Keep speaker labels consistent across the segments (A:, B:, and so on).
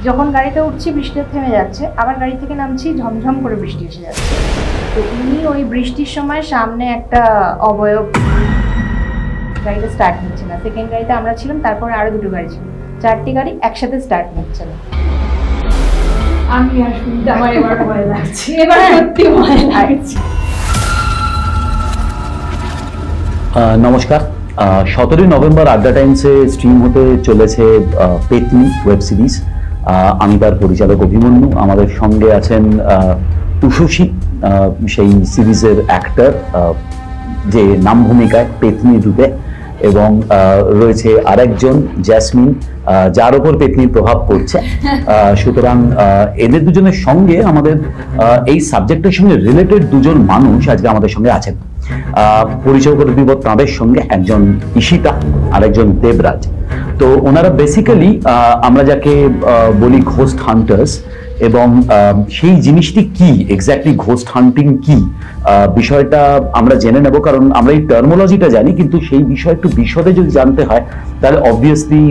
A: যখন গাড়িতে উঠছি বৃষ্টি থেমে যাচ্ছে, আবার গাড়ি থেকে নামছি ঝমঝম করে বৃষ্টি এসে যাচ্ছে। তো উনি ওই বৃষ্টির সময় সামনে একটা অবয়ব, গাড়িটা স্টার্ট নিচ্ছে না। সেকেন্ড গাড়িতে আমরা ছিলাম, তারপরে আরো দুটো গাড়ি ছিল, 4টি গাড়ি একসাথে স্টার্ট নিচ্ছে না।
B: আমি আর শুনতে আমার এবার ভয় লাগছে, এবার সত্যি ভয় লাগছে।
C: নমস্কার, 17ই নভেম্বর আড্ডা টাইমসে স্ট্রিম হতে চলেছে পেতনি ওয়েব সিরিজ। আমি তার পরিচালক অভিমন্যু। আমাদের সঙ্গে আছেন উষসী, সেই সিরিজের অ্যাক্টর, যে নাম ভূমিকায় পেতনি রূপে, এবং রয়েছে আরেকজন জ্যাসমিন, যার ওপর পেতনির প্রভাব পড়ছে। সুতরাং এদের দুজনের সঙ্গে আমাদের এই সাবজেক্টের সঙ্গে রিলেটেড দুজন মানুষ আজকে আমাদের সঙ্গে আছেন। পরিচয় করে দিব তাঁদের সঙ্গে, একজন ঈশিতা আর একজন দেবরাজ। তো ওনারা বেসিক্যালি আমরা যাকে বলি ঘোস্ট হান্টার্স, এবং সেই জিনিসটি কি এক্স্যাক্টলি ঘোস্ট হান্টিং কি বিষয়টা আমরা জেনে নেব, কারণ আমরা এই টার্মোলজিটা জানি, কিন্তু সেই বিষয় একটু বিশদে যদি জানতে হয় তাহলে অবভিয়াসলি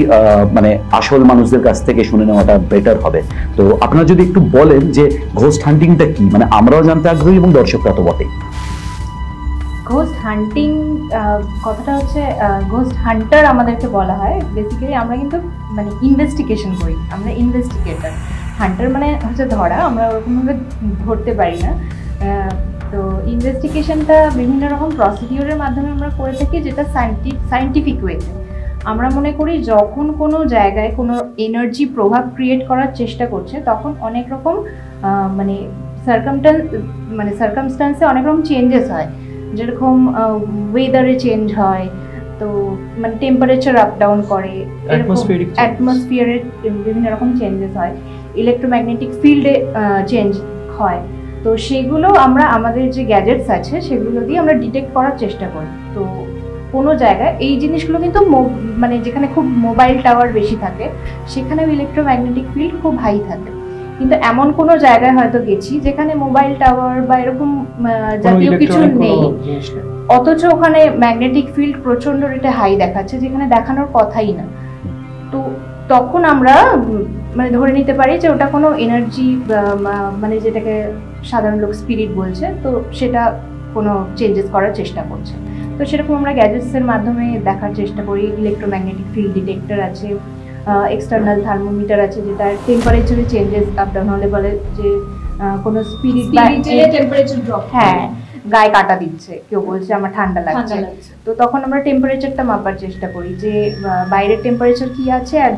C: মানে আসল মানুষদের কাছ থেকে শুনে নেওয়াটা বেটার হবে। তো আপনারা যদি একটু বলেন যে ঘোস্ট হান্টিংটা কি, মানে আমরাও জানতে আগ্রহী এবং দর্শকরা তো বটেই।
A: ঘোস্ট হান্টিং কথাটা হচ্ছে, ঘোস্ট হান্টার আমাদেরকে বলা হয়। বেসিক্যালি আমরা কিন্তু মানে ইনভেস্টিগেশন করি, আমরা ইনভেস্টিগেটর। হান্টার মানে হচ্ছে ধরা, আমরা ওরকমভাবে ধরতে পারি না। তো ইনভেস্টিগেশনটা বিভিন্ন রকম প্রসিডিওরের মাধ্যমে আমরা করে থাকি, যেটা সায়েন্টিফিক ওয়েতে। আমরা মনে করি যখন কোনো জায়গায় কোনো এনার্জি প্রভাব ক্রিয়েট করার চেষ্টা করছে, তখন অনেক রকম মানে সার্কামস্টান্সে অনেক রকম চেঞ্জেস হয়। যেরকম ওয়েদারে চেঞ্জ হয়, তো মানে টেম্পারেচার আপ ডাউন করে, অ্যাটমসফিয়ারে বিভিন্ন রকম চেঞ্জেস হয়, ইলেকট্রোম্যাগনেটিক ফিল্ডে চেঞ্জ হয়। তো সেগুলো আমরা আমাদের যে গ্যাজেটস আছে সেগুলো দিয়ে আমরা ডিটেক্ট করার চেষ্টা করি। তো কোনো জায়গায় এই জিনিসগুলো কিন্তু মানে যেখানে খুব মোবাইল টাওয়ার বেশি থাকে সেখানেও ইলেকট্রোম্যাগনেটিক ফিল্ড খুব হাই থাকে। কিন্তু এমন কোনো জায়গায় হয়তো গেছি যেখানে মোবাইল টাওয়ার বা এরকম জাতীয় কিছু নেই, অথচ ওখানে ম্যাগনেটিক ফিল্ড প্রচন্ড রেটে হাই দেখাচ্ছে, যেখানে দেখানোর কথাই না। তো তখন আমরা মানে ধরে নিতে পারি যে ওটা কোনো এনার্জি, মানে যেটাকে সাধারণ লোক স্পিরিট বলছে, তো সেটা কোনো চেঞ্জেস করার চেষ্টা করছে। তো সেরকম আমরা গ্যাজেটসের মাধ্যমে দেখার চেষ্টা করি। ইলেকট্রোম্যাগনেটিক ফিল্ড ডিটেক্টর আছে, এক্সটার্নাল থার্মোমিটার আছে, যেটা টেম্পারেচারে চেঞ্জেস আপ ডাউন হলে বলে যে কোনো স্পিরিট
B: টেম্পারেচার ড্রপ,
A: হ্যাঁ গায়ে কাটা দিচ্ছে, কেউ বলছে আমার ঠান্ডা লাগছে। তো তখন আমরা টেম্পারেচারটা মাপার চেষ্টা করি, যে বাইরের টেম্পারেচার কি আছে আর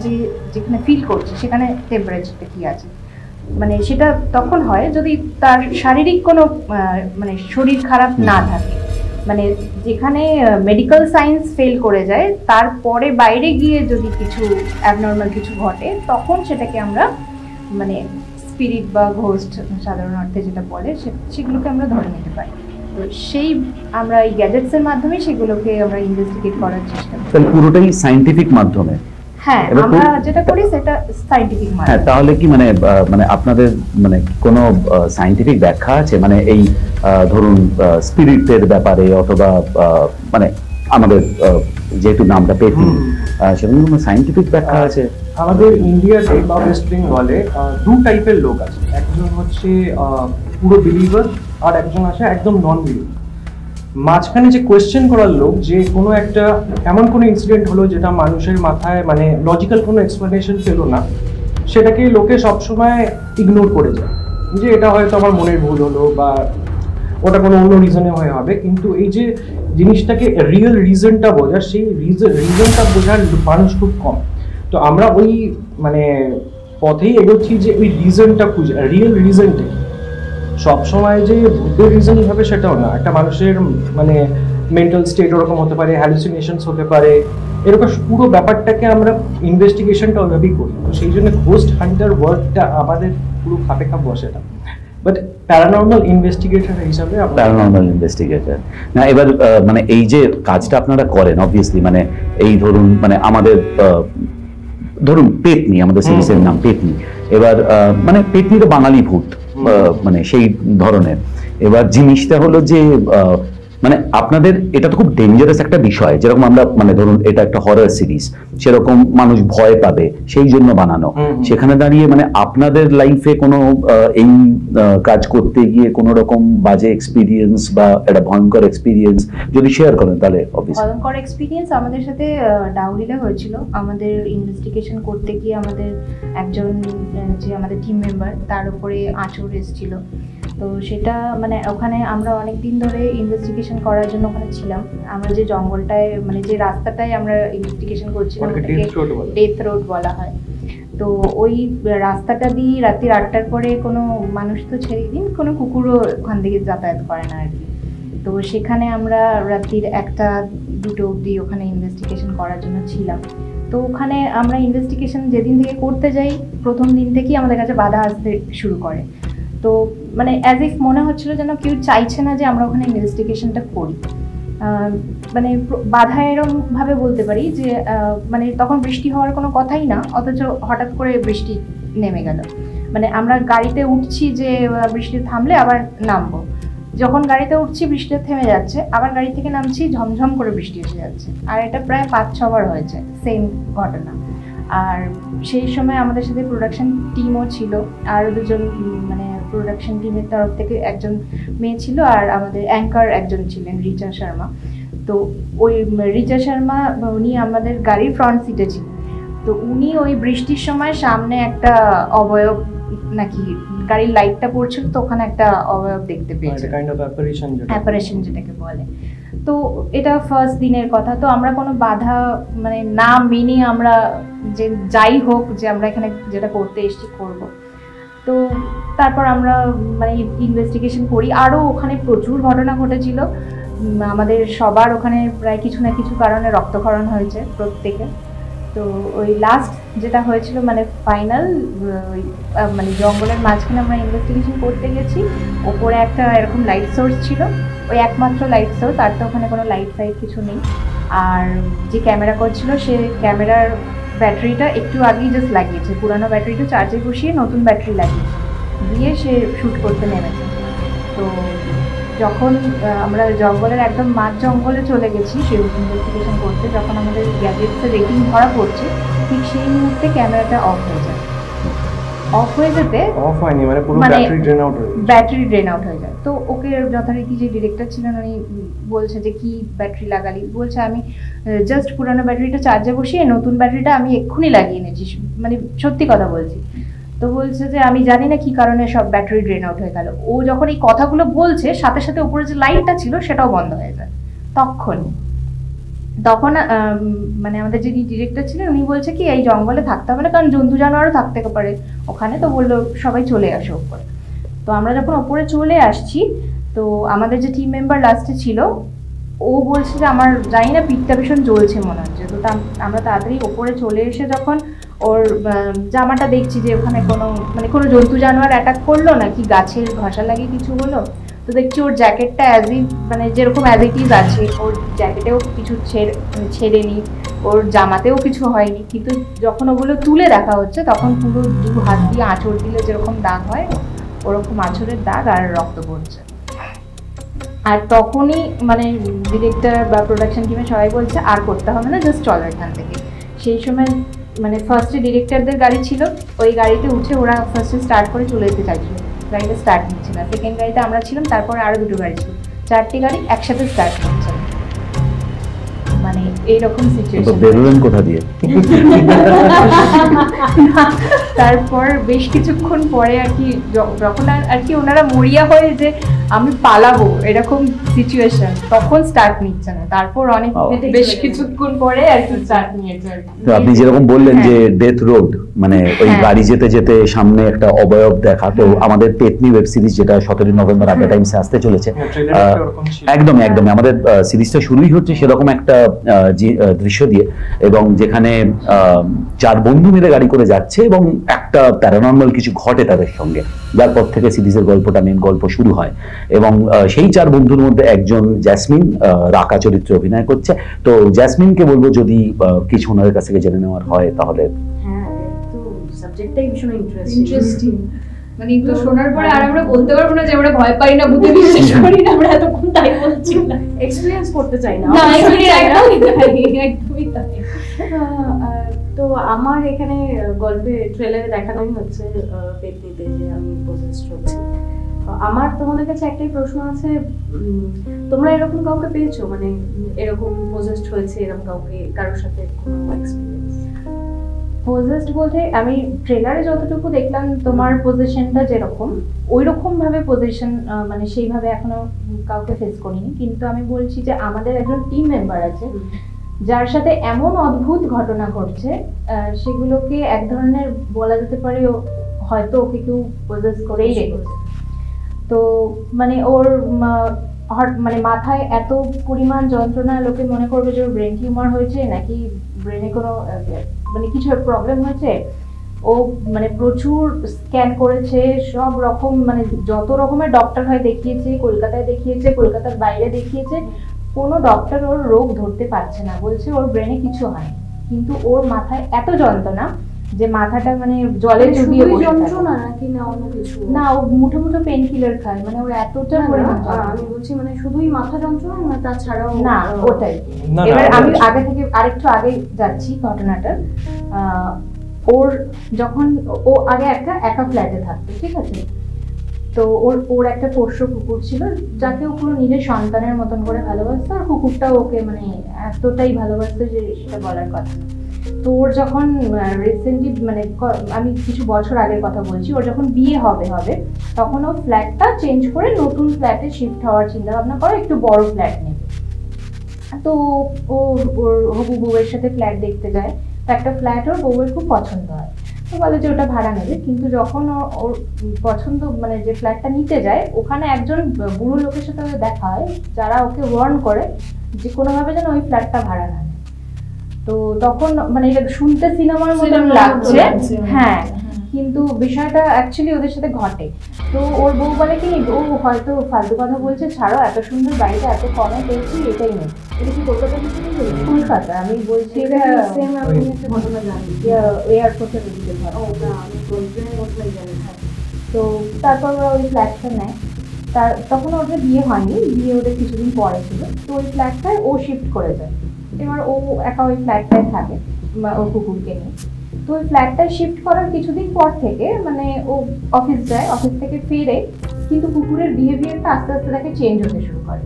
A: যেখানে ফিল করছে সেখানে টেম্পারেচারটা কি আছে। মানে সেটা তখন হয় যদি তার শারীরিক কোনো মানে শরীর খারাপ না থাকে, মানে যেখানে মেডিকেল সায়েন্স ফেল করে যায়, তারপরে বাইরে গিয়ে যদি কিছু অ্যাবনর্মাল কিছু ঘটে, তখন সেটাকে আমরা মানে স্পিরিট বা ঘোস্ট সাধারণ অর্থে যেটা বলে সেগুলোকে আমরা ধরে নিতে পারি। তো সেই আমরা এই গ্যাজেটসের মাধ্যমে সেগুলোকে আমরা ইনভেস্টিগেট করার চেষ্টা করি।
C: তাহলে পুরোটাই সায়েন্টিফিক মাধ্যমে?
A: হ্যাঁ, আমরা যেটা করি সেটা সায়েন্টিফিক মাধ্যমে।
C: হ্যাঁ, তাহলে কি মানে আপনাদের মানে কোনো সায়েন্টিফিক ব্যাখ্যা আছে, মানে এই ধরুন স্পিরিটের ব্যাপারে, অথবা মানে আমাদের যেহেতু নামটা পেতনি, সেরকম কোনো সায়েন্টিফিক ব্যাখ্যা আছে?
D: আমাদের ইন্ডিয়াতে বা ওয়েস্ট বেঙ্গলে দু টাইপের লোক আছে। একজন হচ্ছে পুরো বিলিভার, আর একজন আছে একদম নন বিলিভার। মাঝখানে যে কোয়েশ্চেন করার লোক, যে কোনো একটা এমন কোনো ইনসিডেন্ট হলো যেটা মানুষের মাথায় মানে লজিক্যাল কোনো এক্সপ্লেনেশন ছিল না, সেটাকে লোকে সবসময় ইগনোর করে যায়, যে এটা হয়তো আমার মনের ভুল হলো বা ওটা কোনো অন্য রিজনে হয়ে হবে। কিন্তু এই যে জিনিসটাকে রিয়েল রিজনটা বোঝার, সেই রিজনটা বোঝার মানুষ খুব কম। তো আমরা ওই মানে পথেই এগোচ্ছি যে ওই রিজনটা খুঁজে, রিয়েল রিজনটা। সবসময় যে ভূতের রিজনই হবে সেটাও না, একটা মানুষের মানে মেন্টাল স্টেট ওরকম হতে পারে, হ্যালুসিনেশনস হতে পারে, এরকম পুরো ব্যাপারটাকে আমরা ইনভেস্টিগেশনটা ওইভাবেই করি। তো সেই জন্য ঘোস্ট হান্টার ওয়ার্ডটা আমাদের পুরো খাপে খাপ বসে না, বাট প্যারানর্মাল ইনভেস্টিগেটর হিসাবে।
C: প্যারানর্মাল ইনভেস্টিগেটর না, এবার মানে এই যে কাজটা আপনারা করেন, অবভিয়াসলি মানে এই ধরুন মানে আমাদের ধরুন পেতনি, আমাদের সিরিজের নাম পেতনি। এবার মানে পেতনি তো বাঙালি ভূত, মানে সেই ধরনের। এবার জিনিসটা হলো যে মানে আপনাদের এটা তো খুব ডেঞ্জারাস একটা বিষয়, যেরকম আমরা মানে ধরুন এটা একটা হরর সিরিজ, সেরকম মানুষ ভয় পাবে সেই জন্য বানানো। সেখানে দাঁড়িয়ে মানে আপনাদের লাইফে কোনো এই কাজ করতে গিয়ে কোনো রকম বাজে এক্সপিরিয়েন্স বা একটা ভয়ঙ্কর এক্সপিরিয়েন্স যদি শেয়ার করেন তাহলে অবভিয়াসলি।
A: ভয়ঙ্কর এক্সপিরিয়েন্স আমাদের সাথে ডাউরিলে হয়েছিল। আমাদের ইনভেস্টিগেশন করতে গিয়ে আমাদের একজন যে আমাদের টিম মেম্বার তার উপরে আঁচড় এসেছিল। তো সেটা মানে ওখানে আমরা অনেক দিন ধরে ইনভেস্টিগেশন করার জন্য ওখানে ছিলাম। আমরা যে জঙ্গলটায় মানে যে রাস্তাটায় আমরা ইনভেস্টিগেশন করছিলাম ওটাকে ডেথ রোড বলা হয়। তো ওই রাস্তাটা দিয়ে রাত্রি 8টার পরে কোনো মানুষ তো ছেড়ে দিন, কোনো কুকুরও ওখান থেকে যাতায়াত করে না আর কি। তো সেখানে আমরা রাত্রির 1-2 অবধি ওখানে ইনভেস্টিগেশন করার জন্য ছিলাম। তো ওখানে আমরা ইনভেস্টিগেশন যেদিন থেকে করতে যাই প্রথম দিন থেকেই আমাদের কাছে বাধা আসতে শুরু করে। তো মানে অ্যাজ ইফ মনে হচ্ছিল যেন কেউ চাইছে না যে আমরা ওখানে ইনভেস্টিগেশনটা করি। মানে বাধা এরকমভাবে বলতে পারি যে মানে তখন বৃষ্টি হওয়ার কোনো কথাই না, অথচ হঠাৎ করে বৃষ্টি নেমে গেল। মানে আমরা গাড়িতে উঠছি যে বৃষ্টি থামলে আবার নামবো, যখন গাড়িতে উঠছি বৃষ্টি থেমে যাচ্ছে, আবার গাড়ি থেকে নামছি ঝমঝম করে বৃষ্টি এসে যাচ্ছে। আর এটা প্রায় 5-6 বার হয়েছে সেম ঘটনা। আর সেই সময় আমাদের সাথে প্রোডাকশন টিমও ছিল, আরও 2জন মানে প্রোডাকশন টিমের তরফ থেকে একজন মেয়ে ছিল, আর আমাদের অ্যাঙ্কার একজন ছিলেন রিচা শর্মা। তো ওই রিচা শর্মা উনি আমাদের গাড়ির ফ্রন্ট সিটে ছিলেন। তো উনি ওই বৃষ্টির সময় সামনে একটা অবয়ব নাকি গাড়ির লাইটটা পড়ছিল, তো ওখানে একটা অবয়ব দেখতে পেয়েছে, অ্যাপারেশন যেটাকে বলে। তো এটা ফার্স্ট দিনের কথা। তো আমরা কোনো বাধা মানে না মেনে আমরা যে যাই হোক যে আমরা এখানে যেটা করতে এসেছি করব। তো তারপর আমরা মানে ইনভেস্টিগেশন করি। আরও ওখানে প্রচুর ঘটনা ঘটেছিল, আমাদের সবার ওখানে প্রায় কিছু না কিছু কারণে রক্তক্ষরণ হয়েছে প্রত্যেকে। তো ওই লাস্ট যেটা হয়েছিল মানে ফাইনাল মানে জঙ্গলের মাঝখানে আমরা ইনভেস্টিগেশন করতে গেছি, ওপরে একটা এরকম লাইট সোর্স ছিল, ওই একমাত্র লাইট সোর্স, আর তো ওখানে কোনো লাইট ফাইট কিছু নেই। আর যে ক্যামেরা করছিল সে ক্যামেরার ব্যাটারিটা একটু আগেই জাস্ট লাগিয়েছে, পুরানো ব্যাটারিটা চার্জে বসিয়ে নতুন ব্যাটারি লাগিয়েছে, দিয়ে সে শ্যুট করতে নেমেছে। তো যখন আমরা জঙ্গলের একদম মাঝ জঙ্গলে চলে গেছি সেই ইনভেস্টিগেশন করতে, যখন আমাদের গ্যাজেটসের রেটিং ধরা পড়ছে ঠিক সেই মুহূর্তে ক্যামেরাটা অফ হয়ে যায়। অফ হয়ে যেতে ব্যাটারি ড্রেন আউট হয়ে যায়। তো ওকে যথারীতি যে ডিরেক্টর ছিলেন উনি বলছে যে কি ব্যাটারি লাগালি, বলছে আমি জাস্ট পুরানো ব্যাটারিটা চার্জে বসিয়ে নতুন ব্যাটারিটা আমি এক্ষুনি লাগিয়ে নিয়েছি, মানে সত্যি কথা বলছি। তো বলছে যে আমি জানি না কি কারণে সব ব্যাটারি ড্রেন আউট হয়ে গেল। ও যখন এই কথাগুলো বলছে সাথে সাথে উপরে যে লাইটটা ছিল সেটাও বন্ধ হয়ে যায়। তখন মানে আমাদের যিনি ডিরেক্টর ছিলেন উনি বলছে কি এই জঙ্গলে থাকতে হবে না, কারণ জন্তু জানোয়ারও থাকতে পারে ওখানে। তো বললো সবাই চলে আসে ওপরে। তো আমরা যখন ওপরে চলে আসছি, তো আমাদের যে টিম মেম্বার লাস্টে ছিল ও বলছে যে আমার জানি না পিঠটা ভীষণ জ্বলছে মনে হচ্ছে। তো আমরা তাড়াতাড়ি ওপরে চলে এসে যখন ওর জামাটা দেখছি যে ওখানে কোনো জন্তু জানোয়ার অ্যাটাক করলো নাকি গাছের ঘষা লাগিয়ে কিছু হলো, তো দেখছি ওর জ্যাকেটটা মানে যেরকম অ্যাজ ইট ইজ আছে, ওর জ্যাকেটেও কিছু ছেড়েনি, ওর জামাতেও কিছু হয়নি। কিন্তু যখন ওগুলো তুলে দেখা হচ্ছে তখন পুরো 2 হাত দিয়ে আঁচড় দিলে যেরকম দাগ হয় ওরকম আঁচড়ের দাগ আর রক্ত পড়ছে। আর তখনই মানে ডিরেক্টর বা প্রোডাকশন টিমে সবাই বলছে আর করতে হবে না, জাস্ট চলো এখান থেকে। সেই সময় মানে ফার্স্টে ডিরেক্টরদের গাড়ি ছিল, ওই গাড়িতে উঠে ওরা ফার্স্টে স্টার্ট করে চলে যেতে চাইছিল, গাড়িটা স্টার্ট নিচ্ছে না। সেকেন্ড গাড়িতে আমরা ছিলাম, তারপরে আরও 2টো গাড়ি ছিল, 4টি গাড়ি একসাথে স্টার্ট নিচ্ছে। মানে এইরকম সিচুয়েশন।
C: বেরোলেন কোথা দিয়ে?
A: তারপর বেশ কিছুক্ষণ পরে আর কি যখন আর কি ওনারা মরিয়া হয়ে যে আমি পালাবো এরকম সিচুয়েশন, তখন স্টার্ট নিচ্ছে না। তারপর অনেক বেশ কিছুক্ষণ পরে আর কি স্টার্ট নিয়েছে।
C: তো আপনি যেরকম বললেন যে ডেথ রোড মানে ওই গাড়ি যেতে যেতে সামনে একটা অবয়ব দেখা, তো আমাদের পেতনি ওয়েব সিরিজ যেটা 17 নভেম্বর আড্ডা টাইমসে আসতে চলেছে, একদমই আমাদের সিরিজটা শুরুই হচ্ছে সেরকম একটা দৃশ্য দিয়ে, এবং যেখানে 4 বন্ধু মিলে গাড়ি করে যাচ্ছে এবং একটা প্যারানর্মাল কিছু ঘটে তাদের সঙ্গে, যার পর থেকে সিরিজের গল্পটা মেন গল্প শুরু হয়। এবং সেই 4 বন্ধুর মধ্যে একজন জ্যাসমিন রাকা চরিত্রে অভিনয় করছে। তো জ্যাসমিনকে বলবো যদি কিছু ওনাদের কাছ থেকে জেনে নেওয়ার হয় তাহলে।
B: হ্যাঁ, তো সাবজেক্টটাই ভীষণ ইন্টারেস্টিং। মানে এগুলো শোনার পরে আর আমরা বলতে পারবো না যে আমরা ভয় পাই না, ভূতে বিশ্বাস করি না, আমরা এতক্ষণ তাই বলছি না,
A: এক্সপেরিয়েন্স করতে চাই না।
B: একদমই তাই।
E: তো আমার এখানে গল্পে ট্রেলারে দেখানোই হচ্ছে পেতনিতে যে আমি পজেসড হচ্ছি। আমার তোমাদের কাছে একটাই প্রশ্ন আছে, তোমরা এরকম কাউকে পেয়েছো, মানে এরকম পজেসড হয়েছে এরকম কাউকে, কারোর সাথে কোনো এক্সপেরিয়েন্স?
A: পজেসড বলতে আমি ট্রেলারে যতটুকু দেখলাম তোমার পজিশনটা যেরকম ওই রকম ভাবে পজিশন, মানে সেইভাবে এখনো কাউকে ফেস করিনি। কিন্তু আমি বলছি যে আমাদের একজন টিম মেম্বার আছে যার সাথে এমন অদ্ভুত ঘটনা ঘটছে, সেগুলোকে এক ধরনের বলা যেতে পারে হয়তো ওকে কেউ পজেস করেই রেখেছে। তো মানে ওর মানে মাথায় এত পরিমাণ যন্ত্রণা, লোকে মনে করবে যে ওর ব্রেন টিউমার হয়েছে নাকি ব্রেনে কোনো মানে কিছু প্রবলেম হয়েছে। ও মানে প্রচুর স্ক্যান করেছে, সব রকম মানে যত রকমের ডক্টর হয় দেখিয়েছে, কলকাতায় দেখিয়েছে, কলকাতার বাইরে দেখিয়েছে, কোনো ডক্টর ওর রোগ ধরতে পারছে না, বলছে ওর ব্রেনে কিছু হয়, কিন্তু ওর মাথায় এত যন্ত্রণা যে মাথাটা মানে জলে ডুবিয়ে বসে থাকে।
E: যন্ত্রণা নাকি না অন্য কিছু?
A: না, ও মুঠো মুঠো পেন কিলার খায়, মানে ওর এতটা পরিমাণ।
E: আমি বলছি মানে শুধুই মাথা যন্ত্রণা না, তাছাড়াও?
A: না, ওটাই। এবার আমি আগে থেকে আরেকটু আগে যাচ্ছি ঘটনাটা। ওর যখন ও আগে একটা একা ফ্ল্যাটে থাকতো, ঠিক আছে, তো ওর একটা পোষ্য কুকুর ছিল যাকে ও পুরো নিজের সন্তানের মতন করে ভালোবাসতো, আর কুকুরটা ওকে মানে এতটাই ভালোবাসতো যে সেটা বলার কথা না। তো ওর যখন রিসেন্টলি মানে আমি কিছু বছর আগের কথা বলছি, ওর যখন বিয়ে হবে তখন ও ফ্ল্যাটটা চেঞ্জ করে নতুন ফ্ল্যাটে শিফট হওয়ার চিন্তা ভাবনা করে, একটু বড় ফ্ল্যাট নেবে। তো ও ওর হবু বউয়ের সাথে ফ্ল্যাট দেখতে যায়, তো একটা ফ্ল্যাট ওর বউয়ের খুব পছন্দ হয়, তো বলে যে ওটা ভাড়া নেবে। কিন্তু যখন ওর পছন্দ মানে যে ফ্ল্যাটটা নিতে যায়, ওখানে একজন বুড়ো লোকের সাথে দেখা হয় যারা ওকে ওয়ার্ন করে যে কোনোভাবে যেন ওই ফ্ল্যাটটা ভাড়া না। তো তখন মানে এটা শুনতে সিনেমার মতন লাগছে, হ্যাঁ, কিন্তু বিষয়টা অ্যাকচুয়ালি ওদের সাথে ঘটে। তো ওর বউ বলে কি ও হয়তো ফালতু কথা বলছে, ছাড়ো, এত সুন্দর বাড়িটা এত কমে পেয়েছি, এটাই নেই।
E: এটা কি কলকাতা থেকে?
A: কলকাতা, আমি বলছি এটা
E: সেম আমি একটা ঘটনা জানি,
A: এয়ারপোর্টের দিকে ঘটে।
E: ও না, আমি কলকাতার ঘটনাই জানি।
A: তো তারপর ওরা ওই ফ্ল্যাটটা নেয়, তখন ওদের বিয়ে হয়নি, বিয়ে ওদের কিছুদিন পরে ছিল। তো ওই ফ্ল্যাটটায় ও শিফট করে যায়। এবার ও একা ওই ফ্ল্যাটটায় থাকে ওর কুকুরকে নিয়ে। তো ওই ফ্ল্যাটটায় শিফট করার কিছুদিন পর থেকে মানে ও অফিস যায়, অফিস থেকে ফিরে, কিন্তু কুকুরের বিহেভিয়ারটা আস্তে আস্তে তাকে চেঞ্জ হতে শুরু করে।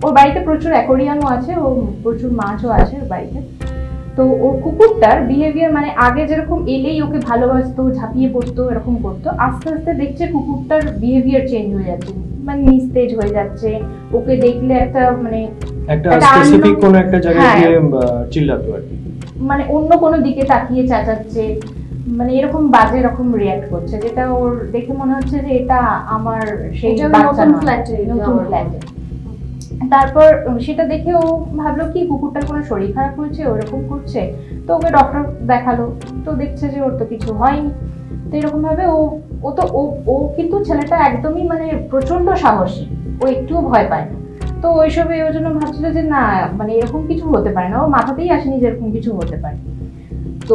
A: ওর বাড়িতে প্রচুর অ্যাকোরিয়ামও আছে, ও প্রচুর মাছও আছে ওর বাড়িতে। তো ওর কুকুরটার বিহেভিয়ার মানে আগে যেরকম এলেই ওকে ভালোবাসতো, ঝাঁপিয়ে পড়তো, এরকম করতো, আস্তে আস্তে দেখছে কুকুরটার বিহেভিয়ার চেঞ্জ হয়ে যাচ্ছে, মানে নিস্তেজ হয়ে যাচ্ছে। ওকে দেখলে একটা মানে
D: একটা স্পেসিফিক কোনো একটা জায়গায় গিয়ে চিল্লাতো আর কি,
A: মানে অন্য কোনো দিকে তাকিয়ে চেঁচাচ্ছে, মানে এরকম বাজে রকম রিঅ্যাক্ট করছে, যেটা ওর দেখে মনে হচ্ছে যে এটা আমার সেই বাচ্চা নতুন ফ্ল্যাটে। তারপর সেটা দেখে ও ভাবলো কি কুকুরটার কোনো শরীর খারাপ হয়েছে, ওরকম করছে। তো ওকে ডক্টর দেখালো, তো দেখছে যে ওর তো কিছু হয়নি। তো এরকম ভাবে ও কিন্তু ছেলেটা একদমই মানে প্রচন্ড সাহসী, ও একটুও ভয় পায় না। তো ওইসবে ওর জন্য ভাবছিল যে না মানে এরকম কিছু হতে পারে না, ওর মাথাতেই আসেনি যে এরকম কিছু হতে পারে। তো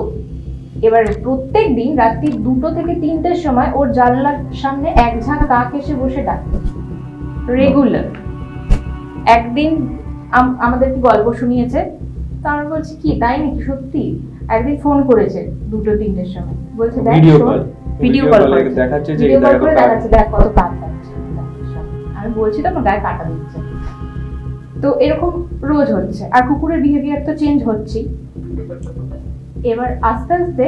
A: এবার প্রত্যেক দিন রাত্রি 2টো থেকে 3টের সময় ওর জানলার সামনে এক ঝাঁক কাক এসে বসে ডাকতো রেগুলার। একদিন আমাদের কি গল্প শুনিয়েছে, তো আমরা বলছি কি তাই নাকি সত্যি? একদিন ফোন করেছে 2-3টের সময়, বলছে দেখ ভিডিও কল
D: দেখাচ্ছে যে
A: দেখ কত কাক ডাকছে। আমি বলছি তো আমার গায়ে কাটা দিচ্ছে। তো এরকম রোজ হচ্ছে, আর কুকুরের বিহেভিয়ার তো চেঞ্জ হচ্ছেই। এবার আস্তে আস্তে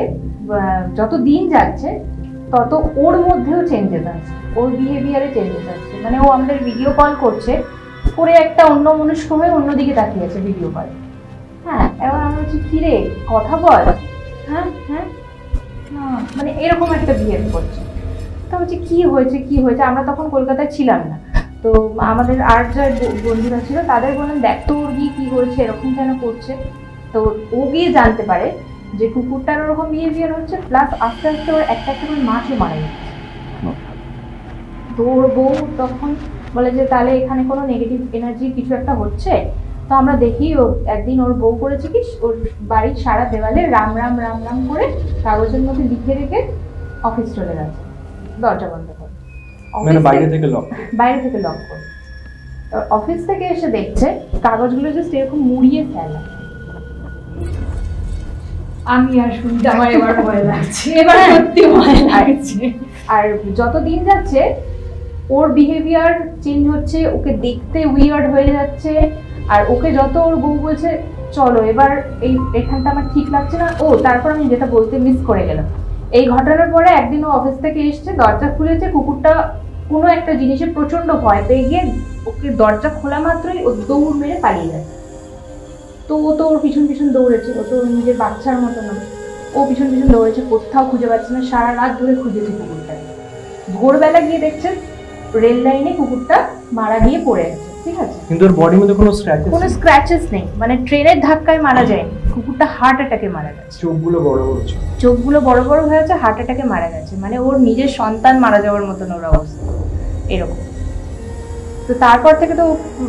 A: যত দিন যাচ্ছে তত ওর মধ্যেও চেঞ্জেস আসছে, ওর বিহেভিয়ারে চেঞ্জেস আসছে। মানে ও আমাদের ভিডিও কল করছে, করে একটা অন্য মনস্ক হয়ে অন্যদিকে তাকিয়ে আছে ভিডিও কল। হ্যাঁ, এবার আমরা বলছি কি রে কথা বল, হ্যাঁ হ্যাঁ মানে এরকম একটা বিহেভ করছে। তো বলছি কি হয়েছে, আমরা তখন কলকাতায় ছিলাম না। তো আমাদের আর যা বন্ধুরা ছিল তাদের বললাম দেখ তো ওর গিয়ে কি হয়েছে, এরকম কেন করছে। তো ও গিয়ে জানতে পারে যে কুকুরটার ওরকম বিহেভিয়ার হচ্ছে, প্লাস আস্তে আস্তে ওর একটা করে মাছও মারা যাচ্ছে। তো ওর বউ তখন বলে যে তাহলে এখানে কোনো নেগেটিভ এনার্জি কিছু একটা হচ্ছে। তো আমরা দেখি ও একদিন ওর বউ করেছে কি, ওর বাড়ির সারা দেওয়ালে রাম রাম রাম রাম করে কাগজের মধ্যে লিখে রেখে অফিস চলে গেছে। দরজা বন্ধ করে,
D: মানে বাইরে থেকে লক
A: করে। অফিস থেকে এসে দেখছে কাগজগুলো জাস্ট এরকম মুড়িয়ে ফেলা।
B: আমি আর শুনতে আমার এবার ভয় লাগছে, এবার সত্যি ভয় লাগছে।
A: আর যত দিন যাচ্ছে ওর বিহেভিয়ার চেঞ্জ হচ্ছে, ওকে দেখতে উইয়ার্ড হয়ে যাচ্ছে। আর ওকে যত ওর বউ বলছে চলো এবার এখানটা আমার ঠিক লাগছে না, তারপর আমি যেটা বলতে মিস করে গেলাম, এই ঘটনার পরে একদিন ও অফিস থেকে এসছে, দরজা খুলেছে, কুকুরটা কোনো একটা জিনিসে প্রচন্ড ভয় পেয়ে গিয়ে ওকে দরজা খোলা মাত্রই ও দৌড় মেরে পালিয়ে যায়। তো ও তো ওর পিছন পিছন দৌড়েছে, ও তো নিজের বাচ্চার মতো নয়, ও পিছন পিছন দৌড়েছে, কোথাও খুঁজে পাচ্ছে না, সারা রাত ধরে খুঁজেছে কুকুরটাকে। ভোরবেলা গিয়ে দেখছে রেল লাইনে কুকুরটা মারা গিয়ে পড়ে গেছে, ঠিক আছে,
D: কিন্তু ওর বডির মধ্যে কোনো
A: স্ক্র্যাচেস নেই, মানে ট্রেনের ধাক্কায় মারা যায়নি, কুকুরটা হার্ট অ্যাটাকে মারা গেছে।
D: চোখগুলো বড়
A: বড় হয়েছে, হার্ট অ্যাটাকে মারা গেছে, মানে ওর নিজের সন্তান মারা যাওয়ার মতন ওর অবস্থা এরকম। তো তারপর থেকে তো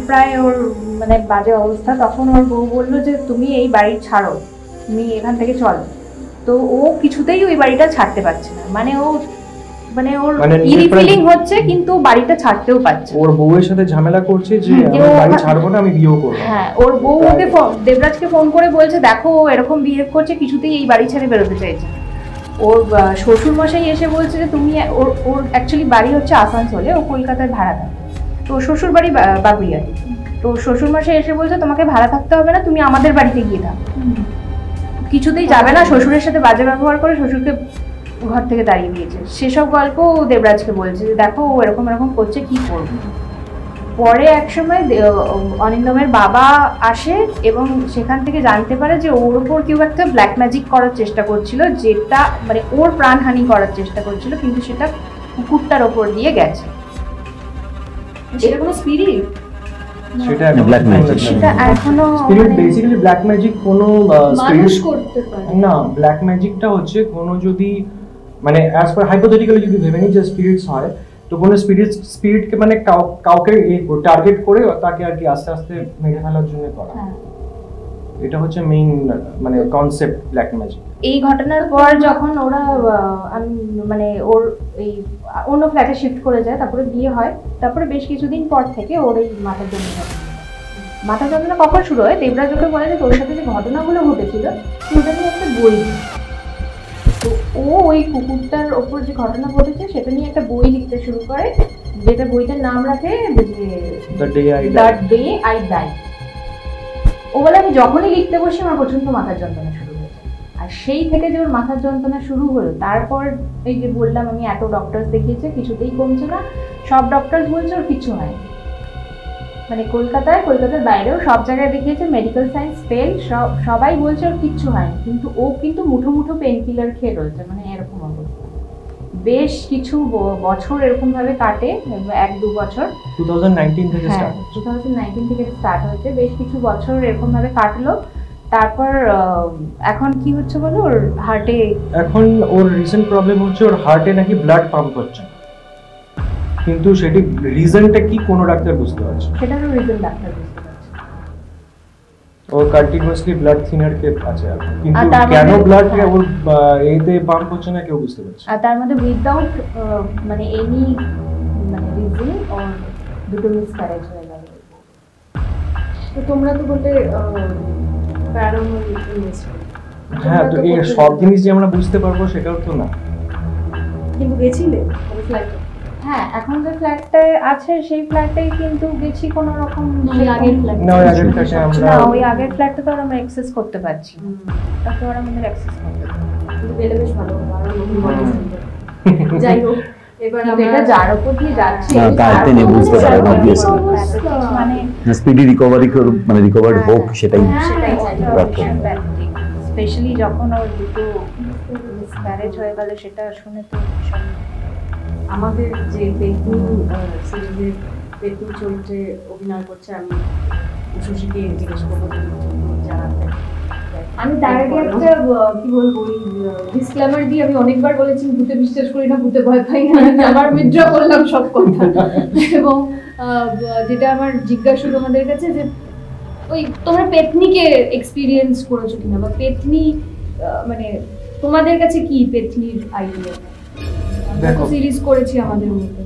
A: প্রায় ওর মানে বাজে অবস্থা। তখন ওর বউ বললো যে তুমি এই বাড়ি ছাড়ো, তুমি এখান থেকে চলো। তো ও কিছুতেই ওই বাড়িটা ছাড়তে পারছে না, মানে ওর ফিলিং হচ্ছে, কিন্তু বাড়িটা ছাড়তেও পারছে।
D: ওর বউয়ের সাথে ঝামেলা করছে যে আমি বাড়ি ছাড়বো না, আমি বিয়ে করব।
A: হ্যাঁ, ওর বউ ওকে দেবরাজকে ফোন করে বলছে দেখো ও এরকম বিহেভ করছে, কিছুতেই এই বাড়ি ছেড়ে বেরোতে চাইছে। ওর শ্বশুর মশাই এসে বলছে যে তুমি ওর অ্যাকচুয়ালি বাড়ি হচ্ছে আসানসোলে, ও কলকাতায় ভাড়া থাকে, তো শ্বশুর বাড়ি বাগুইয়াতে। তো শ্বশুর মশাই এসে বলছে তোমাকে ভাড়া থাকতে হবে না, তুমি আমাদের বাড়িতে গিয়ে থাকো। কিছুতেই যাবে না, শ্বশুরের সাথে বাজে ব্যবহার করে শ্বশুরকে ঘর থেকে দাঁড়িয়ে দিয়েছে। সেসব গল্প দেবরাজকে বলছে যে দেখো ও এরকম করছে, কি করবো। পরে একসময় অনিন্দমের বাবা আসে এবং সেখান থেকে জানতে পারে যে ওর ওপর কেউ একটা ব্ল্যাক ম্যাজিক করার চেষ্টা করছিল, যেটা মানে ওর প্রাণহানি করার চেষ্টা করছিল, কিন্তু সেটা কুকুরটার ওপর দিয়ে গেছে।
B: সেটা কোনো স্পিরিট,
D: সেটা
C: ব্ল্যাক ম্যাজিক,
A: সেটা এখনো
D: স্পিরিট বেসিক্যালি ব্ল্যাক ম্যাজিক কোনো
B: মানুষ করতে পারে
D: না। ব্ল্যাক ম্যাজিকটা হচ্ছে কোনো যদি মানে অ্যাজ পার হাইপোথেটিক্যালি যদি ভেবে নিই যে স্পিরিটস হয়, তো কোনো স্পিরিটকে মানে কাউকে টার্গেট করে তাকে আর কি আস্তে আস্তে মেরে ফেলার জন্য করা, এটা হচ্ছে মেইন মানে কনসেপ্ট ব্ল্যাক ম্যাজিক।
A: এই ঘটনার পর যখন ওরা মানে ওর এই অন্য ফ্ল্যাটে শিফট করে যায়, তারপরে বিয়ে হয়, তারপরে বেশ কিছুদিন পর থেকে ওর এই মাথা যন্ত্রণা কখন শুরু হয়, দেবরাজ ওকে বলে যে তোর সাথে যে ঘটনাগুলো ঘটেছিল সেটা নিয়ে একটা বই। তো ও ওই কুকুরটার ওপর যে ঘটনা ঘটেছে সেটা নিয়ে একটা বই লিখতে শুরু করে, যেটা বইটার নাম রাখে দ্য ডে আই ডাই। ও বলে আমি যখনই লিখতে বসি আমার প্রচন্ড মাথার যন্ত্রণা শুরু হয়েছে। আর সেই থেকে যে ওর মাথার যন্ত্রণা শুরু হলো, তারপর এই যে বললাম আমি এত ডক্টর দেখিয়েছে, কিছুতেই কমছে না, সব ডক্টর বলছে ওর কিছু হয়, মানে কলকাতার বাইরেও সব জায়গায় দেখিয়েছে, মেডিকেল সায়েন্স ফেল, সবাই বলছে ওর কিচ্ছু হয়নি, কিন্তু ও কিন্তু মুঠো পেন কিলার খেয়ে রয়েছে, মানে এরকম অবস্থা। বেশ কিছু বছর এরকম ভাবে কাটে, 1-2 বছর
D: 2019 থেকে
A: স্টার্ট হয়েছে, বেশ কিছু বছর এরকম ভাবে কাটলো। তারপর এখন কি হচ্ছে বলো, ওর হার্টে,
D: এখন ওর রিসেন্ট প্রবলেম হচ্ছে ওর হার্টে নাকি ব্লাড পাম্প হচ্ছে, কিন্তু সেটি রিজনটা কি কোনো ডাক্তার বুঝতে পারছে না,
A: সেটারও রিজন ডাক্তার বুঝতে পারছে।
D: ও কন্টিনিউয়াসলি ব্লাড থিনার কে আছে, কিন্তু কেন ব্লাড ওর এইতে পাম্প হচ্ছে না কেউ বুঝতে পারছে।
A: আর তার মধ্যে উইদাউট মানে এনি মানে রিজন ওর দুটো মিসক্যারেজ হয়ে গেল।
E: তো তোমরা তো বলতে প্যারানর্মাল ইনভেস্টিগেশন,
D: হ্যাঁ, তো এই সব জিনিস যে আমরা বুঝতে পারবো সেটাও তো না।
E: কিন্তু গেছিলে ওই ফ্ল্যাটে?
A: হ্যাঁ, এখন যে ফ্ল্যাটটায় আছে সেই ফ্ল্যাটেই কিন্তু গেছি কোনো রকম,
E: আগের ফ্ল্যাট
D: না, ওই আগের ফ্ল্যাটে আমরা
A: না, ওই আগের ফ্ল্যাটটা তো আমরা অ্যাক্সেস করতে পারছি না, তাকে ওরা আমাদের অ্যাক্সেস করতে পারে।
E: কিন্তু পেলে বেশ ভালো, আর নতুন গল্প শুনতে। যাই হোক, এবার
A: এটা যার উপর দিয়ে যাচ্ছে
C: না, কাটতে নেই, বুঝতে পারেন অবভিয়াসলি,
A: মানে
C: স্পিডি রিকভারি মানে রিকভার্ড হোক, সেটাই
A: সেটাই
C: প্রার্থনা।
A: স্পেশালি যখন ওর দুটো মিসক্যারেজ হয়ে গেল, সেটা শুনে তো ভীষণ।
E: আমাদের যে পেতনি সিরিজের পেতনি চরিত্রে অভিনয় করছে, আমি শশীকে জিজ্ঞেস করবো জানাতে।
B: আমি তার আগে একটা কি বলবো, ডিসক্লেমার দিয়ে আমি অনেকবার বলেছি ভূতে বিশ্বাস করি না, ভূতে ভয় পাই না, আবার উইথড্র করলাম সব কথা। এবং যেটা আমার জিজ্ঞাসা তোমাদের কাছে যে ওই তোমরা পেতনিকে এক্সপিরিয়েন্স করেছো কিনা, বা পেতনি মানে তোমাদের কাছে কি পেতনির আইডিয়া?
D: দেখো
B: সিরিজ করেছি আমাদের মধ্যে।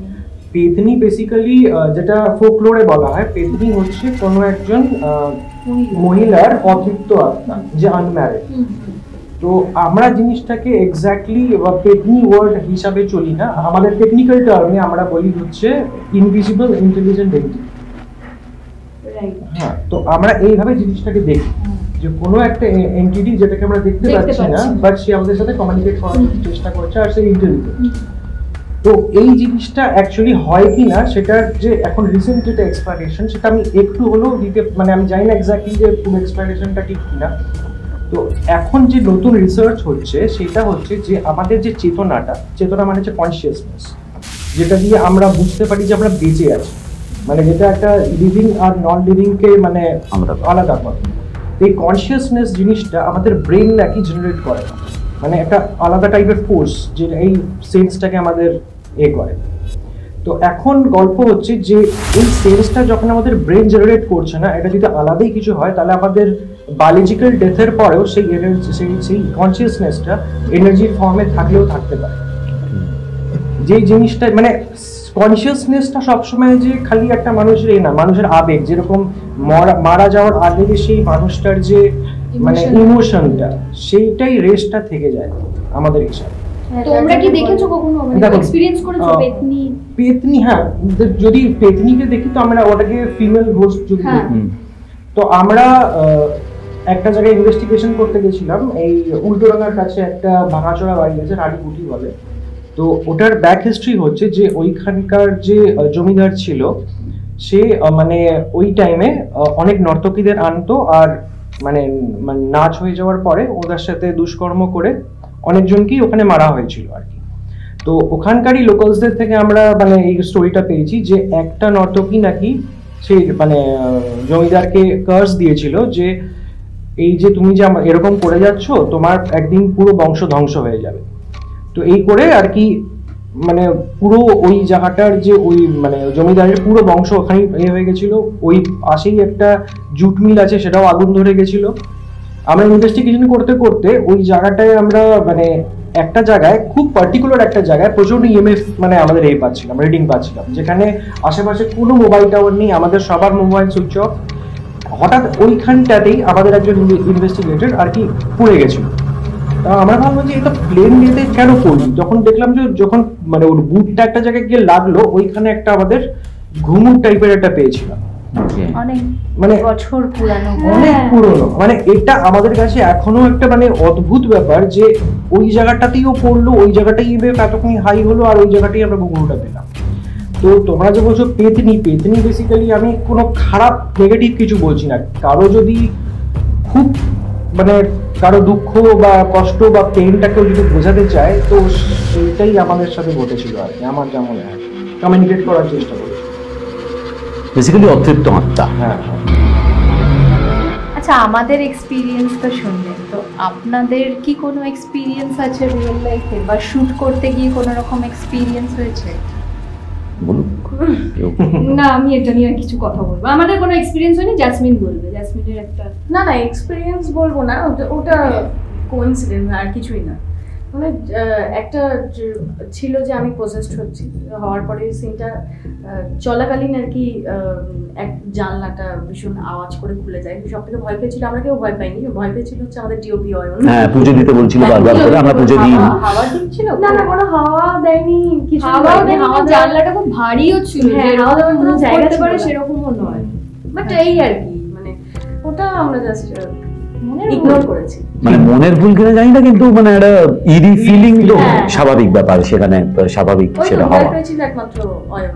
D: পেতনি বেসিক্যালি যেটা ফোকলোরে বলা হয়, পেতনি হচ্ছে কোনো একজন মহিলার অতৃপ্ত আত্মা যে আনম্যারিড। তো আমরা জিনিসটাকে এক্স্যাক্টলি পেতনি ওয়ার্ড হিসাবে চলি না, আমাদের টেকনিক্যাল টার্মে আমরা বলি হচ্ছে ইনভিজিবল ইন্টেলিজেন্ট এন্টিটি। হ্যাঁ, তো আমরা এইভাবে জিনিসটাকে দেখি যে কোনো একটা এন্টিটি যেটাকে আমরা দেখতে পাচ্ছি না, বাট সে আমাদের সাথে কমিউনিকেট করার চেষ্টা করছে আর সে ইন্টেলিজেন্ট। তো এই জিনিসটা অ্যাকচুয়ালি হয় কি না সেটার যে এখন রিসেন্ট যেটা এক্সপ্লানেশন, সেটা আমি একটু হলেও দিতে মানে আমি জানি না এক্স্যাক্টলি যে পুরো এক্সপ্লানেশনটা ঠিক কিনা। তো এখন যে নতুন রিসার্চ হচ্ছে সেটা হচ্ছে যে আমাদের যে চেতনা মানে হচ্ছে কনসিয়াসনেস, যেটা দিয়ে আমরা বুঝতে পারি যে আমরা বেঁচে আছি, মানে যেটা একটা লিভিং আর নন লিভিংকে মানে আলাদা করে। এই কনসিয়াসনেস জিনিসটা আমাদের ব্রেন নাকি জেনারেট করে না, মানে একটা আলাদা টাইপের ফোর্স যে এই সেন্সটাকে আমাদের করে। তো এখন গল্প হচ্ছে যে এই সেন্সটা যখন আমাদের ব্রেন জেনারেট করছে না, এটা যদি আলাদাই কিছু হয় তাহলে আমাদের বায়োলজিক্যাল ডেথের পরেও সেই এনার্জি সেই কনসিয়াসনেসটা এনার্জির ফর্মে থাকলেও থাকতে পারে। যে জিনিসটা মানে কনসিয়াসনেসটা সবসময় যে খালি একটা মানুষের না, মানুষের আবেগ, যেরকম মারা যাওয়ার আগে সেই মানুষটার যে মানে ইমোশনটা, সেইটাই রেস্টটা থেকে যায় আমাদের হিসাবে।
B: তোমরা কি দেখেছো কখনো, মানে এক্সপেরিয়েন্স করেছো পেতনি?
D: পেতনি, হ্যাঁ, যদি পেতনিকে দেখি তো আমরা ওটাকে ফিমেল ঘোস্ট যদি দেখি। তো আমরা একটা জায়গায় ইনভেস্টিগেশন করতে গেছিলাম, এই উল্টোডাঙ্গার কাছে একটা ভাঙাচোরা বাড়ি আছে, রানীকুটি বলে। তো ওটার ব্যাক হিস্ট্রি হচ্ছে যে ওইখানকার যে জমিদার ছিল সে মানে ওই টাইমে অনেক নর্তকীদের আনতো, আর মানে নাচ হয়ে যাওয়ার পরে ওদের সাথে দুষ্কর্ম করে অনেকজনকেই ওখানে মারা হয়েছিল আর কি। তো ওখানকারই লোকালসদের থেকে আমরা মানে এই স্টোরিটা পেয়েছি যে একটা নর্তকী নাকি সেই মানে জমিদারকে কার্স দিয়েছিল যে এই যে তুমি যে এরকম করে যাচ্ছ, তোমার একদিন পুরো বংশ ধ্বংস হয়ে যাবে। তো এই করে আর কি মানে পুরো ওই জায়গাটার যে ওই মানে জমিদারের পুরো বংশ ওখানে হয়ে গেছিল। ওই পাশেই একটা জুট মিল আছে, সেটাও আগুন ধরে গেছিল। আমরা ইনভেস্টিগেশন করতে করতে ওই জায়গাটায় আমরা মানে একটা জায়গায় খুব পার্টিকুলার একটা জায়গায় প্রচন্ড ইএমএফ মানে আমাদের পাচ্ছিলাম, রিডিং পাচ্ছিলাম, যেখানে আশেপাশে কোনো মোবাইল টাওয়ার নেই, আমাদের সবার মোবাইল সুইচ অফ। হঠাৎ ওইখানটাতেই আমাদের একজন ইনভেস্টিগেটর আর কি পড়ে গেছিল। আমরা ভাবলাম যে এটা প্লেন ডেতে কেন পড়লি, যখন দেখলাম যে যখন মানে ওর বুটটা একটা জায়গায় গিয়ে লাগলো, ওইখানে একটা আমাদের ঘুমুর টাইপের একটা পেয়েছিলাম, মানে
A: বছর পুরানো,
D: অনেক পুরনো। মানে এটা আমাদের কাছে এখনো একটা মানে অদ্ভুত ব্যাপার যে ওই জায়গাটাতেই ও পড়লো, ওই জায়গাটাই এতখানি হাই হলো, আর ওই জায়গাটাই আমরা ঘুমুরটা পেলাম। তো তোমরা যে বলছো পেতনি বেসিক্যালি আমি কোনো খারাপ নেগেটিভ কিছু বলছি না। কারো যদি খুব মানে কারো দুঃখ বা কষ্ট বা পেইনটাকেও যদি বোঝাতে চায়, তো সেইটাই আমাদের সাথে ঘটেছিল আর কি, আমার যা মনে হয় কমিউনিকেট করার চেষ্টা করেছি।
C: বেসিক্যালি অতৃপ্ত আত্মা।
D: হ্যাঁ।
A: আচ্ছা, আমাদের এক্সপিরিয়েন্স তো শুনলেন, তো আপনাদের কি কোনো এক্সপিরিয়েন্স আছে রিয়েল লাইফে বা শুট করতে গিয়ে কোনো রকম এক্সপিরিয়েন্স হয়েছে?
C: বলুন।
B: না, আমি এটা নিয়ে কিছু কথা বলবো। আমাদের কোনো এক্সপিরিয়েন্স হয়নি, জাসমিন বলবে। জাসমিনের একটা
E: না এক্সপিরিয়েন্স বলবো না, ওটা কোইন্সিডেন্স আর কিছুই না। মানে একটা ছিল যে আমি পজেসড হচ্ছি, হওয়ার পরে সিনটা চলাকালীন আর কি এক জানলাটা ভীষণ আওয়াজ করে খুলে যায়। সব থেকে ভয় পেয়েছিল, আমরা কেউ ভয় পাইনি, ভয় পেয়েছিল হচ্ছে আমাদের ডিওপি অয়ন।
C: হ্যাঁ, পুজো দিতে বলছিল বারবার করে, আমরা পুজো দিই।
E: হাওয়া দিচ্ছিল না, কোনো হাওয়া দেয়নি, কিছু
B: হাওয়া জানলাটা খুব ভারীও ছিল,
E: হাওয়া দেওয়ার কোনো জায়গা ছিল না,
B: সেরকমও নয়।
E: বাট এই আর কি মানে ওটা আমরা জাস্ট ইগনোর করেছি।
C: মানে মনের ভুল কিনা জানি না, কিন্তু মানে একটা ইরি ফিলিং তো স্বাভাবিক ব্যাপার, সেখানে স্বাভাবিক সেটা হওয়া।
E: একমাত্র অয়ন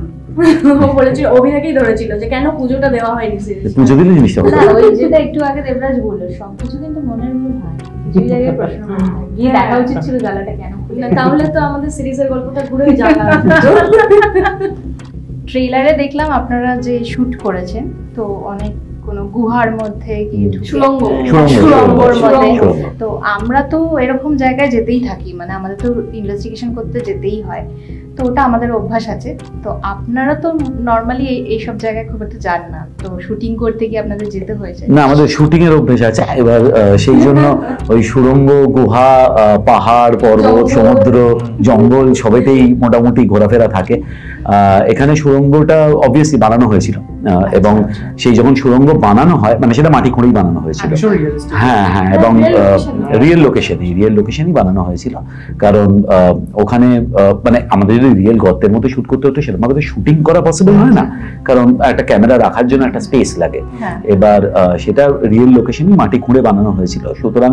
E: বলেছিল, অভিনয়কেই ধরেছিল যে কেন পুজোটা দেওয়া হয়নি সিরিয়াসলি।
C: পুজো দিলে জিনিসটা
A: না, ওই যেটা একটু আগে দেবরাজ বললো, সবকিছু কিন্তু মনের ভুল হয়, কিছু জায়গায় প্রশ্ন গিয়ে দেখা উচিত ছিল জানলাটা কেন খুলে।
E: তাহলে তো আমাদের সিরিজের গল্পটা ঘুরেই যাবে।
A: ট্রেলারে দেখলাম আপনারা যে শুট করেছেন, তো অনেক কোনো গুহার মধ্যে গিয়ে
C: সুড়ঙ্গর
A: মধ্যে। তো আমরা তো এরকম জায়গায় যেতেই থাকি, মানে আমাদের তো ইনভেস্টিগেশন করতে যেতেই হয়। তো ওটা আমাদের অভ্যাস আছে। তো আপনারা তো নর্মালি এইসব জায়গায় খুব একটা যান না, তো শুটিং করতে গিয়ে আপনাদের যেতে হয়েছে?
C: না, আমাদের শুটিং এর অভ্যাস আছে। এবার সেই জন্য ওই সুড়ঙ্গ, গুহা, পাহাড়, পর্বত, সমুদ্র, জঙ্গল সবেতেই মোটামুটি ঘোরাফেরা থাকে। এখানে সুড়ঙ্গটা অবভিয়াসলি বানানো হয়েছিল, এবং সেই যখন সুড়ঙ্গ বানানো হয় মানে সেটা মাটি খুঁড়েই বানানো হয়েছিল। হ্যাঁ হ্যাঁ, এবং রিয়েল লোকেশনই বানানো হয়েছিল। কারণ ওখানে মানে আমাদের যদি রিয়েল গর্তের মধ্যে শুট করতে হতো সেরকম ভাবে শুটিং করা পসিবল হয় না, কারণ একটা ক্যামেরা রাখার জন্য একটা স্পেস লাগে। এবার সেটা রিয়েল লোকেশনই মাটি খুঁড়ে বানানো হয়েছিল। সুতরাং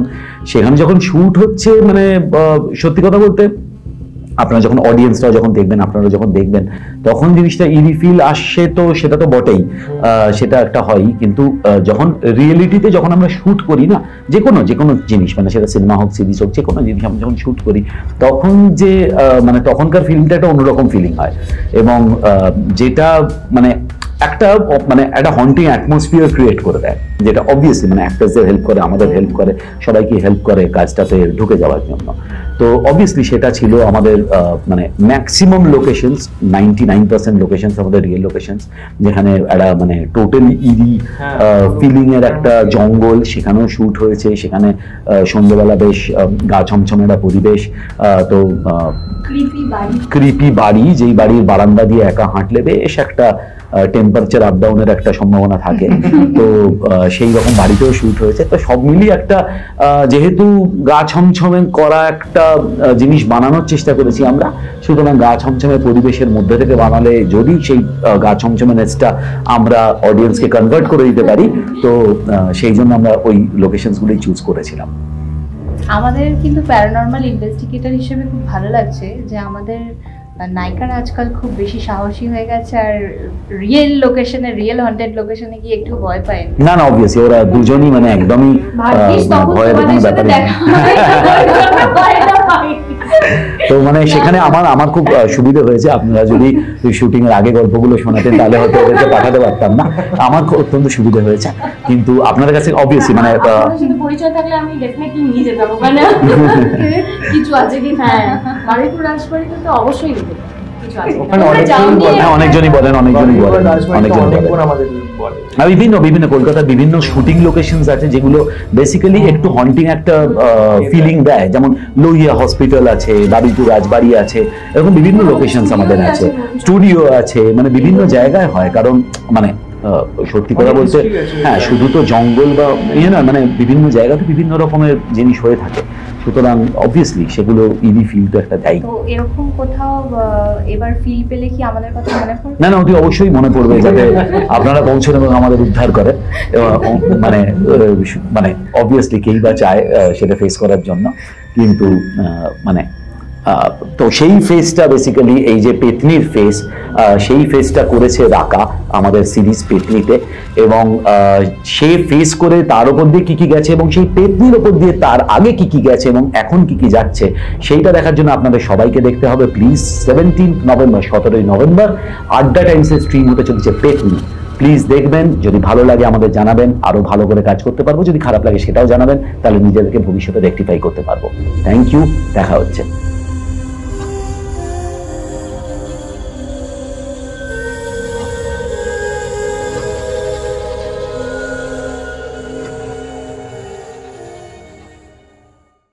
C: সেখানে যখন শুট হচ্ছে মানে সত্যি কথা বলতে আপনারা যখন অডিয়েন্সরা যখন দেখবেন, আপনারা যখন দেখবেন তখন জিনিসটা ইরি ফিল আসছে, তো সেটা তো বটেই, সেটা একটা হয়। কিন্তু যখন রিয়েলিটিতে যখন আমরা শুট করি না যে কোনো জিনিস, মানে সেটা সিনেমা হোক, সিরিজ হোক, যে কোনো জিনিস আমরা যখন শুট করি তখন যে মানে তখনকার ফিলিংটা একটা অন্যরকম ফিলিং হয়, এবং যেটা মানে একটা হন্টিং অ্যাটমসফিয়ার ক্রিয়েট করে দেয়, যেটা অবভিয়াসলি মানে অ্যাক্টরসদের হেল্প করে, আমাদের হেল্প করে, সবাইকে হেল্প করে কাজটাতে ঢুকে যাওয়ার জন্য। তো অবভিয়াসলি সেটা ছিল আমাদের মানে ম্যাক্সিমাম লোকেশনস, 99% লোকেশনস আমাদের রিয়েল লোকেশনস, যেখানে একটা মানে টোটালি ইরি ফিলিং এর একটা জঙ্গল, সেখানেও শুট হয়েছে। সেখানে সন্ধ্যেবেলা বেশ গা ছমছমের পরিবেশ, তো ক্রিপি বাড়ি, যেই বাড়ির বারান্দা দিয়ে একা হাঁটলে বেশ একটা টেম্পারেচার আপ ডাউনের একটা সম্ভাবনা থাকে। তো সেই রকম বাড়িতেও শুট হয়েছে। তো সব মিলিয়ে একটা যেহেতু গা ছমছমে করা একটা জিনিস বানানোর চেষ্টা করেছি আমরা, সুতরাং গা ছমছমে পরিবেশের মধ্যে থেকে বানালে যদি সেই গা ছমছমেনেসটা আমরা অডিয়েন্সকে কনভার্ট করে দিতে পারি, তো সেই জন্য আমরা ওই লোকেশনসগুলোই চুজ করেছিলাম।
A: আমাদের কিন্তু প্যারানর্মাল ইনভেস্টিগেটর হিসেবে খুব ভালো লাগছে যে আমাদের নায়িকারা আজকাল খুব বেশি সাহসী হয়ে গেছে, আর রিয়েল লোকেশনে, রিয়েল হন্টেড লোকেশনে গিয়ে একটু ভয় পায়
C: না। না, অবভিয়াসলি ওরা দুজনই মানে একদমই ভয়ের কোনো ব্যাপারই না। তো মানে সেখানে আমার খুব সুবিধা হয়েছে। আপনারা যদি শুটিং এর আগে গল্পগুলো শোনাতেন তাহলে হয়তো ওদেরকে পাঠাতে পারতাম না। আমার অত্যন্ত সুবিধা হয়েছে, কিন্তু আপনাদের কাছে অবভিয়াসলি মানে
E: পরিচয় থাকলে আমি ডেফিনেটলি নিয়ে যেতাম ওখানে। কিছু আছে কি? হ্যাঁ, বারুইপুর রাজবাড়িতে তো অবশ্যই নিতে
C: অনেকজনই বলেন। বিভিন্ন কলকাতার বিভিন্ন শুটিং লোকেশনস আছে যেগুলো বেসিক্যালি একটু হন্টিং একটা ফিলিং দেয়, যেমন লোহিয়া হসপিটাল আছে, বারুইপুর রাজবাড়ি আছে, এরকম বিভিন্ন লোকেশনস আমাদের আছে, স্টুডিও আছে, মানে বিভিন্ন জায়গায় হয়। কারণ মানে সত্যি কথা বলতে হ্যাঁ, শুধু তো জঙ্গল বা ইয়ে না, মানে বিভিন্ন জায়গাতে বিভিন্ন রকমের জিনিস হয়ে থাকে। সুতরাং অবভিয়াসলি সেগুলো ইডি ফিল তো একটা দেয়।
A: তো এরকম কোথাও এবার ফিল পেলে কি আমাদের কথা মনে পড়বে?
C: না, অতি অবশ্যই মনে পড়বে, যাতে আপনারা পৌঁছন এবং আমাদের উদ্ধার করে। মানে অবভিয়াসলি কেই বা চায় সেটা ফেস করার জন্য, কিন্তু মানে তো সেই ফেসটা বেসিক্যালি এই যে পেতনির ফেস, সেই ফেসটা করেছে রাকা আমাদের সিরিজ পেতনিতে, এবং সে ফেস করে তার উপর দিয়ে কি গেছে, এবং সেই পেতনির উপর দিয়ে তার আগে কি গেছে এবং এখন কি যাচ্ছে, সেইটা দেখার জন্য আপনাদের সবাইকে দেখতে হবে। প্লিজ 17 নভেম্বর, 17 নভেম্বর আড্ডা টাইমসে স্ট্রিম হতে চলেছে পেতনি। প্লিজ দেখবেন, যদি ভালো লাগে আমাদের জানাবেন, আরো ভালো করে কাজ করতে পারবো। যদি খারাপ লাগে সেটাও জানাবেন, তাহলে নিজেদেরকে ভবিষ্যতে রেকটিফাই করতে পারবো। থ্যাংক ইউ, দেখা হচ্ছে।